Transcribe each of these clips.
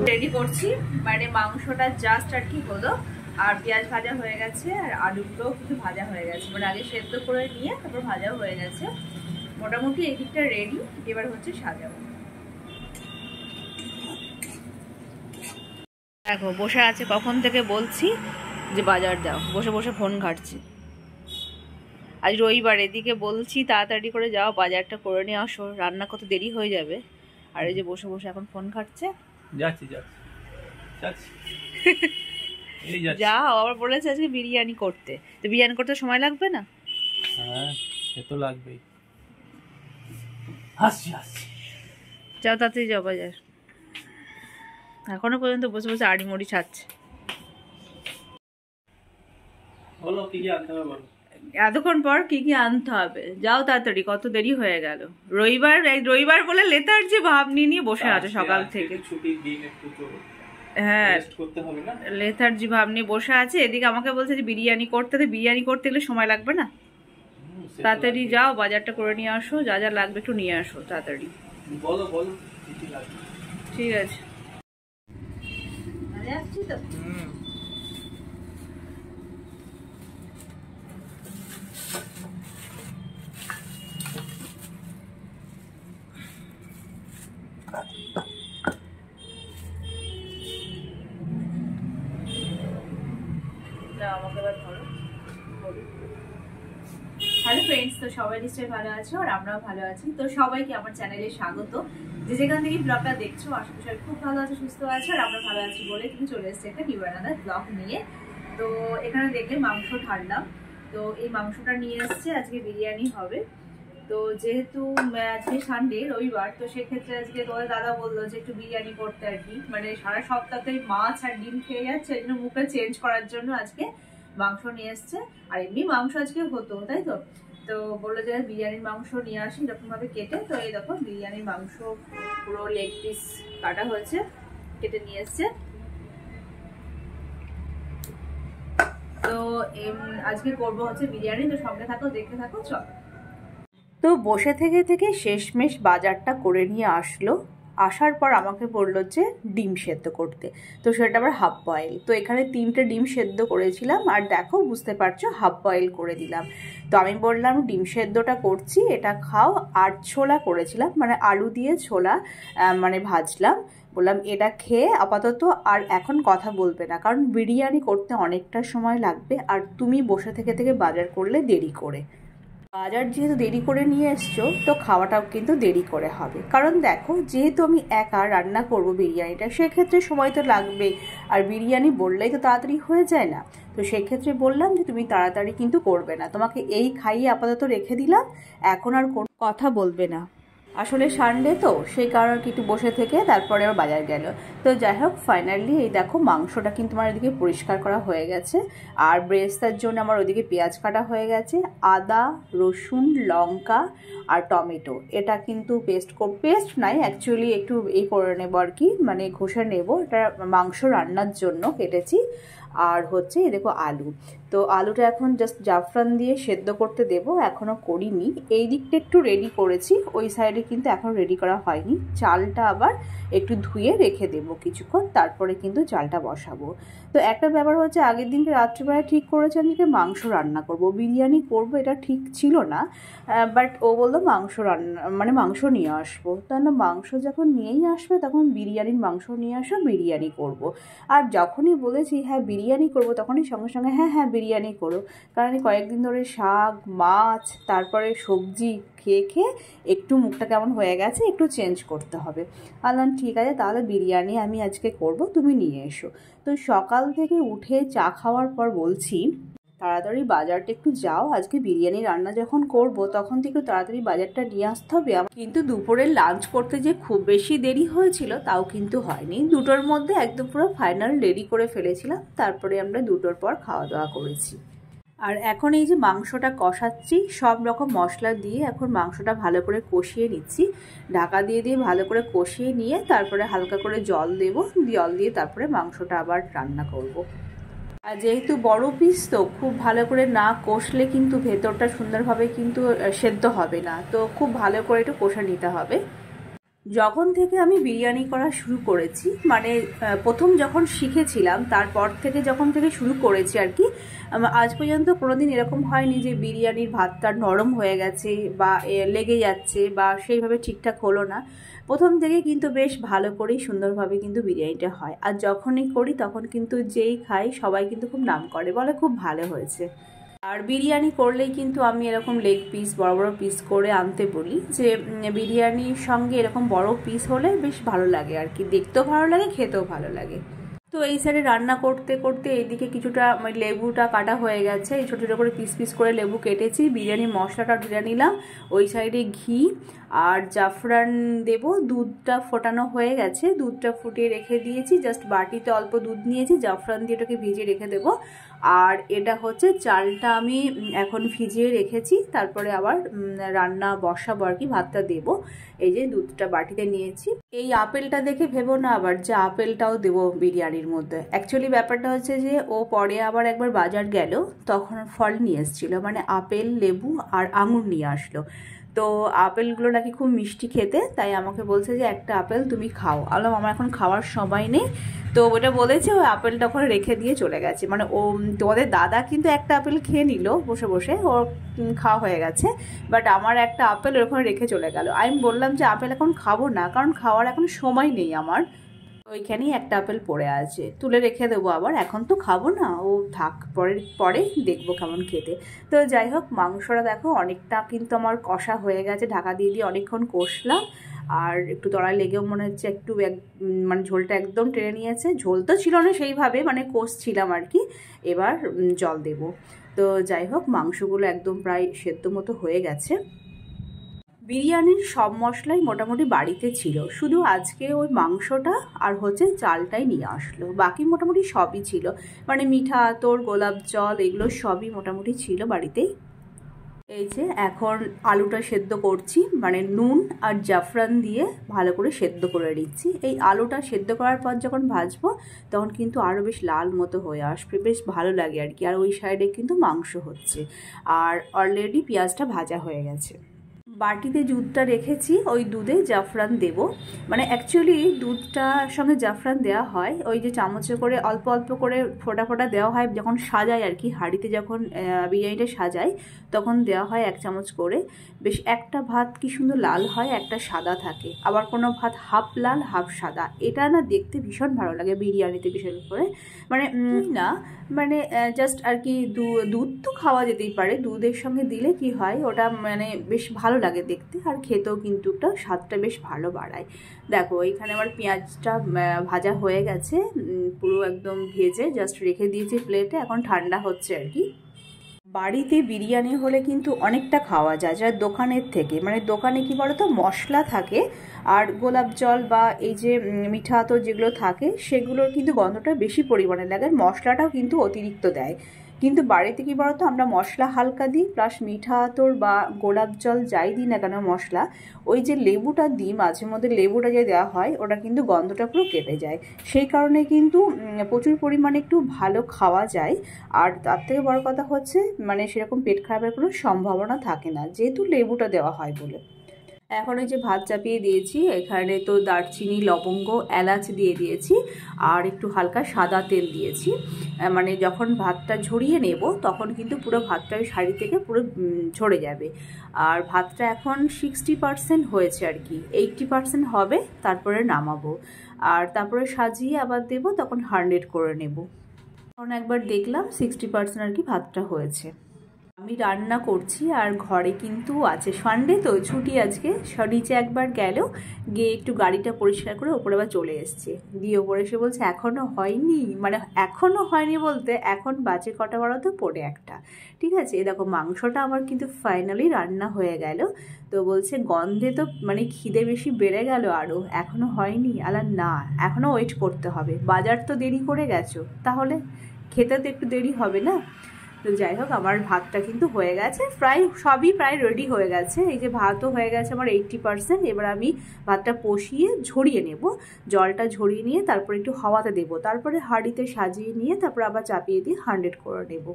Ready করছি, মানে মাংসটা জাস্ট আর কি হলো, আর পেঁয়াজ ভাজা হয়ে গেছে, আর আলুগুলোও কিছু ভাজা হয়ে গেছে, মানে আগে সেদ্ধ করে নিয়ে তারপর ভাজাও হয়ে গেছে। মোটামুটি এই দিকটা রেডি, এবার হচ্ছে সাজাবো। দেখো বসে আছে, কখন থেকে বলছি যে বাজার দাও, বসে বসে ফোন ঘাটছি। আজ রবিবার, এদিকে বলছি তাড়াতাড়ি করে যাও বাজারটা করে নিয়ে আসো, রান্না কত দেরি হয়ে যাবে, আর এই যে বসে বসে এখন ফোন ঘাটছে। যাও, আবার বলেছে আজকে বিরিয়ানি করতে, তো বিরিয়ানি করতে সময় লাগবে না? হ্যাঁ সে তো লাগবেই। যাও তাড়াতাড়ি যাও বাজার, এখনো পর্যন্ত বসে বসে আড়িমড়ি ছাড়ছে। বলো কি কি আনতে হবে বলো। এতক্ষণ পর কি কি আনতে হবে, যাও তাড়াতাড়ি, কত দেরি হয়ে গেল। রবিবার বলে লেথার্জি ভাব নিয়ে বসে আছে সকাল থেকে। ছুটির দিন একটু তো হ্যাঁ রেস্ট করতে হবে না, লেথার্জি ভাব নিয়ে বসে আছে। এদিকে আমাকে বলছে যে বিরিয়ানি করতে, বিরিয়ানি করতে গেলে সময় লাগবে না? তাড়াতাড়ি যাও বাজারটা করে নিয়ে আসো, যা যা লাগবে একটু নিয়ে আসো তাড়াতাড়ি। বলো বলো কি কি লাগবে। ঠিক আছে, আসছি তো। হ্যালো ফ্রেন্ডস, তো সবাই নিশ্চয়ই ভালো আছো আর আমরাও ভালো আছি। তো সবাইকে আমার চ্যানেলে স্বাগত। যে যেখান থেকে ব্লগটা দেখছো আশা করি সবাই খুব ভালো আছে, সুস্থ আছে, আর আমরা ভালো আছি বলে তুমি চলে এসেছি একটা নিউ আনাদার ব্লগ নিয়ে। তো এখানে দেখলে মাংস ঢাললাম, তো এই মাংসটা নিয়ে এসছে, আজকে বিরিয়ানি হবে। তো যেহেতু আজকে সানডে রবিবার, তো সেক্ষেত্রে আজকে তোমাদের দাদা বললো যে একটু বিরিয়ানি করতে আর কি, মানে সারা সপ্তাহে মাছ আর ডিম খেয়ে যাচ্ছে, এই জন্য মুখে চেঞ্জ করার জন্য আজকে মাংস নিয়ে এসছে। আর এমনি মাংস আজকে হতো, তাই তো, তো বললো যে বিরিয়ানির মাংস নিয়ে আসি এরকম ভাবে কেটে। তো এই দেখো বিরিয়ানির মাংস পুরো লেগ পিস কাটা হয়েছে, কেটে নিয়ে এসছে। তো আজকে করবো হচ্ছে বিরিয়ানি, তো সঙ্গে থাকো, দেখতে থাকো, চল। তো বসে থেকে থেকে শেষমেশ বাজারটা করে নিয়ে আসলো। আসার পর আমাকে বললো যে ডিম সেদ্ধ করতে, তো সেটা আবার হাফ বয়েল। তো এখানে 3টে ডিম সেদ্ধ করেছিলাম, আর দেখো বুঝতে পারছো হাফ বয়েল করে দিলাম। তো আমি বললাম ডিম সেদ্ধটা করছি, এটা খাও। আর ছোলা করেছিলাম, মানে আলু দিয়ে ছোলা মানে ভাজলাম। বললাম এটা খেয়ে আপাতত আর এখন কথা বলবে না, কারণ বিরিয়ানি করতে অনেকটা সময় লাগবে, আর তুমি বসে থেকে থেকে বাজার করলে দেরি করে। বাজার যেহেতু দেরি করে নিয়ে এসছো, তো খাওয়াটাও কিন্তু দেরি করে হবে। কারণ দেখো যেহেতু আমি একা রান্না করব বিরিয়ানিটা, সেক্ষেত্রে সময় তো লাগবে, আর বিরিয়ানি বললেই তো তাড়াতাড়ি হয়ে যায় না। তো সেক্ষেত্রে বললাম যে তুমি তাড়াতাড়ি কিন্তু করবে না, তোমাকে এই খাইয়ে আপাতত রেখে দিলাম, এখন আর কোনো কথা বলবে না। আসলে সানডে তো, সেই কারণে একটু বসে থেকে তারপরে আবার বাজার গেল। তো যাই হোক ফাইনালি এই দেখো মাংসটা কিন্তু আমার এদিকে পরিষ্কার করা হয়ে গেছে, আর ব্রেস্তার জন্য আমার ওইদিকে পেঁয়াজ কাটা হয়ে গেছে, আদা রসুন লঙ্কা আর টমেটো, এটা কিন্তু পেস্ট নাই অ্যাকচুয়ালি, একটু এই করে নেবো আর কি, মানে ঘষে নেবো, এটা মাংস রান্নার জন্য কেটেছি। আর হচ্ছে এই দেখো আলু, তো আলুটা এখন জাস্ট জাফরান দিয়ে সেদ্ধ করতে দেবো, এখনও করিনি। এই দিকটা একটু রেডি করেছি, ওই সাইডে কিন্তু এখন রেডি করা হয়নি। চালটা আবার একটু ধুয়ে রেখে দেবো কিছুক্ষণ, তারপরে কিন্তু চালটা বসাবো। তো একটা ব্যাপার হচ্ছে, আগের দিনকে রাত্রিবেলায় ঠিক করেছেন যে মাংস রান্না করব, বিরিয়ানি করব, এটা ঠিক ছিল না। বাট ও বললো মাংস রান্না, মানে মাংস নিয়ে আসবো। তাহলে মাংস যখন নিয়েই আসবে তখন বিরিয়ানির মাংস নিয়ে আসো, বিরিয়ানি করব। আর যখনই বলেছি হ্যাঁ বিরিয়ানি করব, তখনই সঙ্গে সঙ্গে হ্যাঁ হ্যাঁ বিরিয়ানি করো। কারণ কয়েকদিন ধরে শাক মাছ তারপরে সবজি খেয়ে খেয়ে একটু মুখটা কেমন হয়ে গেছে, একটু চেঞ্জ করতে হবে। বললাম ঠিক আছে তাহলে বিরিয়ানি আমি আজকে করব, তুমি নিয়ে এসো। তো সকাল থেকে উঠে চা খাওয়ার পর বলছি তাড়াতাড়ি বাজারটা একটু যাও, আজকে বিরিয়ানি রান্না যখন করব তখন তো একটু তাড়াতাড়ি বাজারটা নিয়ে আসতে হবে। কিন্তু দুপুরে লাঞ্চ করতে যে খুব বেশি দেরি হয়েছিল তাও কিন্তু হয়নি, 2টোর মধ্যে একদম পুরো ফাইনাল রেডি করে ফেলেছিলাম, তারপরে আমরা 2টোর পর খাওয়া দাওয়া করেছি। আর এখন এই যে মাংসটা কষাচ্ছি, সব রকম মশলা দিয়ে এখন মাংসটা ভালো করে কষিয়ে নিচ্ছি, ঢাকা দিয়ে দিয়ে ভালো করে কষিয়ে নিয়ে তারপরে হালকা করে জল দেবো, জল দিয়ে তারপরে মাংসটা আবার রান্না করব। আর যেহেতু বড় পিস তো খুব ভালো করে না কষলে কিন্তু ভেতরটা সুন্দরভাবে কিন্তু সেদ্ধ হবে না, তো খুব ভালো করে একটু কষে নিতে হবে। যখন থেকে আমি বিরিয়ানি করা শুরু করেছি, মানে প্রথম যখন শিখেছিলাম তারপর থেকে যখন থেকে শুরু করেছি আর কি, আজ পর্যন্ত কোনোদিন এরকম হয়নি যে বিরিয়ানির ভাতটা নরম হয়ে গেছে বা লেগে যাচ্ছে বা সেইভাবে ঠিকঠাক হলো না। প্রথম থেকে কিন্তু বেশ ভালো করেই সুন্দরভাবে কিন্তু বিরিয়ানিটা হয়। আর যখনই করি তখন কিন্তু যেই খাই সবাই কিন্তু খুব নাম করে, বলে খুব ভালো হয়েছে। আর বিরিয়ানি করলেই কিন্তু আমি এরকম লেগ পিস বড় বড় পিস করে আনতে বলি, যে বিরিয়ানির সঙ্গে এরকম বড় পিস হলে বেশ ভালো লাগে আর কি, দেখতেও ভালো লাগে, খেতেও ভালো লাগে। তো এই সাইডে রান্না করতে করতে এইদিকে কিছুটা লেবুটা কাটা হয়ে গেছে, এই ছোটো ছোটো করে পিস পিস করে লেবু কেটেছি, বিরিয়ানির মশলাটা ঢেলে নিলাম। ওই সাইডে ঘি আর জাফরান দেব, দুধটা ফোটানো হয়ে গেছে, দুধটা ফুটিয়ে রেখে দিয়েছি, জাস্ট বাটিতে অল্প দুধ নিয়েছি, জাফরান দিয়ে ওটাকে ভিজিয়ে রেখে দেবো। আর এটা হচ্ছে চালটা আমি এখন ভিজিয়ে রেখেছি, তারপরে আবার রান্না বসাবো আর কি, ভাতটা দেবো। এই যে দুধটা বাটিতে নিয়েছি। এই আপেলটা দেখে ভেবো না আবার যে আপেলটাও দেবো বিরিয়ানির মধ্যে। অ্যাকচুয়ালি ব্যাপারটা হচ্ছে যে ও পরে আবার একবার বাজার গেল, তখন ফল নিয়ে এসেছিলো, মানে আপেল, লেবু আর আঙুর নিয়ে আসলো। তো আপেলগুলো নাকি খুব মিষ্টি খেতে, তাই আমাকে বলছে যে একটা আপেল তুমি খাও। আলাম আমার এখন খাওয়ার সময় নেই, তো ওটা বলেছে ওই আপেলটা ওখানে রেখে দিয়ে চলে গেছে। মানে ও তোমাদের দাদা কিন্তু একটা আপেল খেয়ে নিল বসে বসে, ওর খাওয়া হয়ে গেছে, বাট আমার একটা আপেল ওখানে রেখে চলে গেল। আমি বললাম যে আপেল এখন খাবো না, কারণ খাওয়ার এখন সময় নেই আমার, ওইখানেই একটা আপেল পড়ে আছে, তুলে রেখে দেবো আবার, এখন তো খাবো না, ও থাক, পরে দেখবো কেমন খেতে। তো যাই হোক, মাংসটা দেখো অনেকটা কিন্তু আমার কষা হয়ে গেছে, ঢাকা দিয়ে দিয়ে অনেকক্ষণ কষলাম। আর একটু তলায় লেগেও মনে হচ্ছে একটু মানে ঝোলটা একদম টেনে নিয়েছে, ঝোল তো ছিল না সেইভাবে, মানে কষছিলাম আর কি। এবার জল দেব। তো যাই হোক, মাংসগুলো একদম প্রায় সেদ্ধ মতো হয়ে গেছে। বিরিয়ানির সব মশলাই মোটামুটি বাড়িতে ছিল, শুধু আজকে ওই মাংসটা আর হচ্ছে চালটাই নিয়ে আসলো, বাকি মোটামুটি সবই ছিল, মানে মিঠা আতর, গোলাপ জল, এগুলো সবই মোটামুটি ছিল বাড়িতেই। এই যে এখন আলুটা সেদ্ধ করছি, মানে নুন আর জাফরান দিয়ে ভালো করে সেদ্ধ করে নিচ্ছি। এই আলুটা সেদ্ধ করার পর যখন ভাজবো তখন কিন্তু আরও বেশ লাল মতো হয়ে আসবে, বেশ ভালো লাগে আর কি। আর ওই সাইডে কিন্তু মাংস হচ্ছে, আর অলরেডি পেঁয়াজটা ভাজা হয়ে গেছে। বাটিতে দুধটা রেখেছি, ওই দুধে জাফরান দেব, মানে অ্যাকচুয়ালি দুধটার সঙ্গে জাফরান দেওয়া হয়, ওই যে চামচে করে অল্প অল্প করে ফোঁটা ফোঁটা দেওয়া হয় যখন সাজায় আর কি, হাঁড়িতে যখন বিরিয়ানিটা সাজায় তখন দেওয়া হয় 1 চামচ করে। বেশ একটা ভাত কি সুন্দর লাল হয়, একটা সাদা থাকে, আবার কোনো ভাত হাফ লাল হাফ সাদা, এটা না দেখতে ভীষণ ভালো লাগে বিরিয়ানিতে, বিশেষ করে মানে না মানে জাস্ট আর কি। দুধ তো খাওয়া যেতেই পারে, দুধের সঙ্গে দিলে কি হয় ওটা মানে বেশ ভালো লাগে দেখতে, আর খেতেও কিন্তু একটা স্বাদটা বেশ ভালো বাড়ায়। দেখো এখানে আমার পেঁয়াজটা ভাজা হয়ে গেছে, পুরো একদম ভেজে জাস্ট রেখে দিয়েছি প্লেটে, এখন ঠান্ডা হচ্ছে আর কি। বাড়িতে বিরিয়ানি হলে কিন্তু অনেকটা খাওয়া যায় যা দোকানের থেকে, মানে দোকানে কি বলতো মশলা থাকে, আর গোলাপ জল বা এই যে মিঠা আতর যেগুলো থাকে সেগুলোর কিন্তু গন্ধটা বেশি পরিমাণে লাগে, আর মশলাটাও কিন্তু অতিরিক্ত দেয়। কিন্তু বাড়িতে কি বলতো আমরা মশলা হালকা দিই, প্লাস মিঠা আতর বা গোলাপ জল যাই দিই না কেন মশলা, ওই যে লেবুটা দিই মাঝে মধ্যে, লেবুটা যে দেওয়া হয় ওটা কিন্তু গন্ধটা পুরো কেটে যায়, সেই কারণে কিন্তু প্রচুর পরিমাণে একটু ভালো খাওয়া যায়। আর তার থেকে বড় কথা হচ্ছে মানে সেরকম পেট খারাপের কোনো সম্ভাবনা থাকে না, যেহেতু লেবুটা দেওয়া হয় বলে। এখন ওই যে ভাত চাপিয়ে দিয়েছি, এখানে তো দারচিনি, লবঙ্গ, এলাচ দিয়ে দিয়েছি, আর একটু হালকা সাদা তেল দিয়েছি। মানে যখন ভাতটা ঝরিয়ে নেব তখন কিন্তু পুরো ভাতটা ওই শাড়ি থেকে পুরো ঝরে যাবে। আর ভাতটা এখন 60% হয়েছে আর কি, 80% হবে, তারপরে নামাবো। আর তারপরে সাজিয়ে আবার দেবো, তখন 100 করে নেব। এখন একবার দেখলাম 60% আর কি ভাতটা হয়েছে। আমি রান্না করছি আর ঘরে কিন্তু আছে, সানডে তো ছুটি আজকে, নিচে একবার গেল, গিয়ে একটু গাড়িটা পরিষ্কার করে ওপরে আবার চলে এসছে, দিয়ে ওপরে এসে বলছে এখনও হয়নি, মানে এখনও হয়নি বলতে এখন বাজে কটা বলো তো, 1:45। ঠিক আছে, দেখো মাংসটা আমার কিন্তু ফাইনালি রান্না হয়ে গেল। তো বলছে গন্ধে তো মানে খিদে বেশি বেড়ে গেল আরও, এখনও হয়নি। আলা না, এখনও ওয়েট করতে হবে, বাজার তো দেরি করে গেছো, তাহলে খেতে তো একটু দেরি হবে না। তো যাই হোক, আমার ভাতটা কিন্তু হয়ে গেছে, সবই প্রায় রেডি হয়ে গেছে। এই যে ভাতও হয়ে গেছে আমার 80%। এবার আমি ভাতটা কষিয়ে ঝরিয়ে নেব, জলটা ঝরিয়ে নিয়ে তারপর একটু হাওয়াতে দেবো, তারপরে হাঁড়িতে সাজিয়ে নিয়ে তারপর আবার চাপিয়ে দিয়ে 100 করে নেব।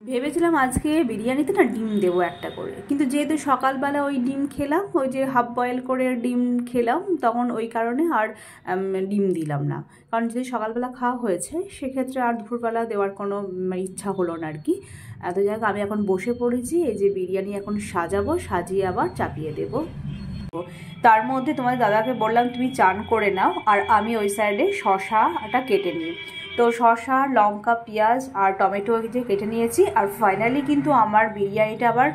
ভেবেছিলাম আজকে বিরিয়ানিতে না ডিম দেবো একটা করে, কিন্তু যেহেতু সকালবেলা ওই ডিম খেলাম, ওই যে হাফ বয়েল করে ডিম খেলাম, তখন ওই কারণে আর ডিম দিলাম না। কারণ যদি সকালবেলা খাওয়া হয়েছে সেক্ষেত্রে আর দুপুরবেলা দেওয়ার কোনো ইচ্ছা হলো না আর কি। তো যাই হোক, আমি এখন বসে পড়েছি, এই যে বিরিয়ানি এখন সাজাবো, সাজিয়ে আবার চাপিয়ে দেবো। তার মধ্যে তোমাদের দাদাকে বললাম তুমি চান করে নাও, আর আমি ওই সাইডে শশাটা কেটে নিই। তো শশা, লঙ্কা, পেঁয়াজ আর টমেটো যে কেটে নিয়েছি। আর ফাইনালি কিন্তু আমার বিরিয়ানিটা আবার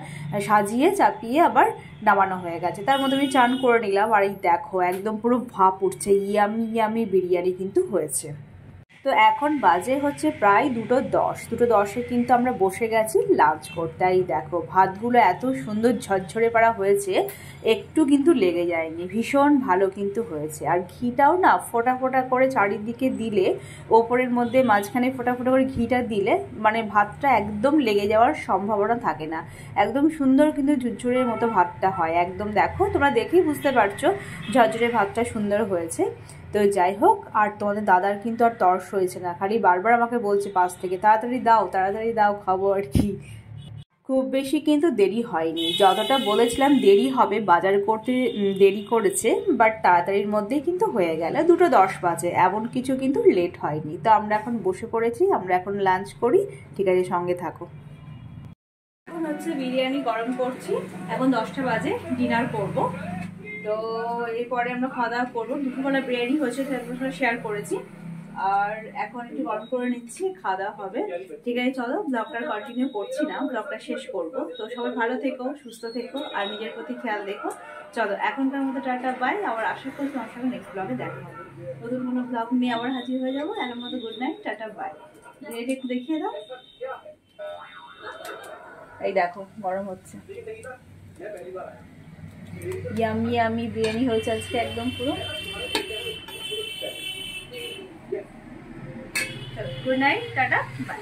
সাজিয়ে চাপিয়ে আবার নামানো হয়ে গেছে। তার মধ্যে আমি চান করে নিলাম, আর এই দেখো একদম পুরো ভাপ উঠছে, ইয়ামি ইয়ামি বিরিয়ানি কিন্তু হয়েছে। তো এখন বাজে হচ্ছে প্রায় 2:10 কিন্তু আমরা বসে গেছি লাঞ্চ করতে। এই দেখো ভাতগুলো এত সুন্দর ঝরঝরে পাড়া হয়েছে, একটু কিন্তু লেগে যায়নি, ভীষণ ভালো কিন্তু হয়েছে। আর ঘিটাও না ফোটা ফোটা করে চারিদিকে দিলে, ওপরের মধ্যে মাঝখানে ফোটা ফোটা করে ঘিটা দিলে মানে ভাতটা একদম লেগে যাওয়ার সম্ভাবনা থাকে না, একদম সুন্দর কিন্তু ঝুরঝুরের মতো ভাতটা হয় একদম। দেখো তোমরা দেখেই বুঝতে পারছো ঝরঝরে ভাতটা সুন্দর হয়েছে। তো যাই হোক, আর তোমাদের দাদার কিন্তু আর তর্স হয়েছে না, খালি বারবার আমাকে বলছে পাশ থেকে তাড়াতাড়ি দাও খাবো আর কি। খুব বেশি কিন্তু দেরি হয়নি, যতটা বলেছিলাম দেরি হবে, বাজার করতে দেরি করেছে, বাট তাড়াতাড়ির মধ্যেই কিন্তু হয়ে গেল। 2:10 বাজে, এমন কিছু কিন্তু লেট হয়নি। তো আমরা এখন বসে পড়েছি, আমরা এখন লাঞ্চ করি, ঠিক আছে সঙ্গে থাকো। এখন হচ্ছে বিরিয়ানি গরম করছি, এখন 10টা বাজে, ডিনার করব। তো এরপরে আমরা খাওয়া দাওয়া করবো। দুপুরবেলা বিরিয়ানি হয়েছে, সেটা শেয়ার করেছি, আর এখন একটু গরম করে নিচ্ছি, খাওয়া দাওয়া হবে। ঠিক আছে চলো, ব্লগটা কন্টিনিউ করছি না, ব্লগটা শেষ করব। তো সবাই ভালো থেকো, সুস্থ থেকো, আর নিজের প্রতি খেয়াল রেখো। চলো এখনকার মতো টাটা বাই, আবার আশা করছি আমার সঙ্গে নেক্সট ব্লগে দেখা হবে, নতুন কোনো ব্লগ নিয়ে আবার হাজির হয়ে যাবো। এখন মতো good night, tata bye. Biryani একটু দেখিয়ে দাও, এই দেখো গরম হচ্ছে, ইয়ামি ইয়ামি বিরিয়ানি হয়েছে আজকে একদম পুরো। Good night, tata bye.